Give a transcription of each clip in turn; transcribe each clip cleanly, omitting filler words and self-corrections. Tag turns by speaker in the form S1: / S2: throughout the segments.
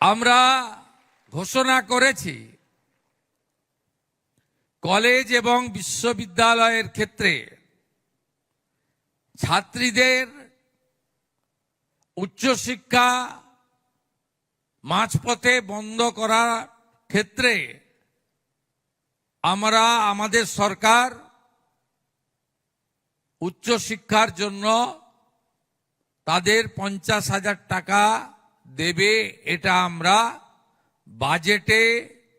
S1: আমরা ঘোষণা করেছি কলেজ এবং বিশ্ববিদ্যালয়ের ক্ষেত্রে ছাত্রীদের উচ্চশিক্ষা মাঝপথে বন্ধ করার ক্ষেত্রে আমরা আমাদের সরকার উচ্চশিক্ষার জন্য তাদের 50,000 টাকা দেবে, এটা আমরা বাজেটে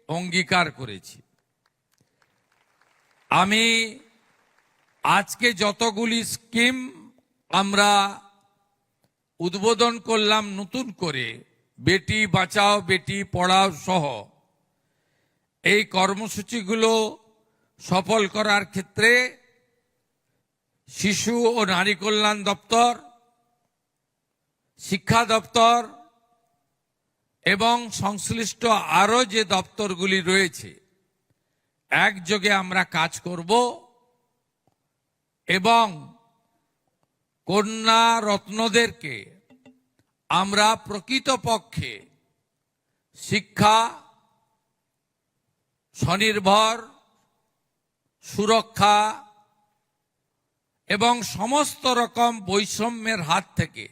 S1: অঙ্গীকার করেছি। আমি আজকে যতগুলি স্কিম আমরা উদ্বোধন করলাম নতুন করে, বেটি বাঁচাও বেটি পড়াও সহ, এই কর্মসূচিগুলো সফল করার ক্ষেত্রে শিশু ও নারী কল্যাণ দপ্তর, শিক্ষা দপ্তর এবং সংশ্লিষ্ট আরো যে দপ্তরগুলি রয়েছে একযোগে আমরা কাজ করব এবং কন্যা রত্নদেরকে আমরা প্রকৃতপক্ষে শিক্ষা, স্বনির্ভর, সুরক্ষা এবং সমস্ত রকম বৈষম্যের হাত থেকে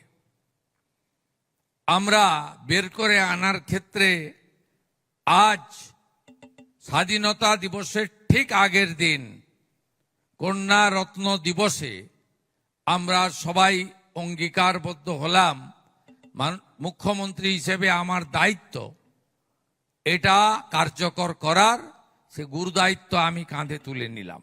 S1: আমরা বের করে আনার ক্ষেত্রে আজ স্বাধীনতা দিবসের ঠিক আগের দিন কন্যা রত্ন দিবসে আমরা সবাই অঙ্গীকারবদ্ধ হলাম। মুখ্যমন্ত্রী হিসেবে আমার দায়িত্ব এটা কার্যকর করার, সে গুরুদায়িত্ব আমি কাঁধে তুলে নিলাম।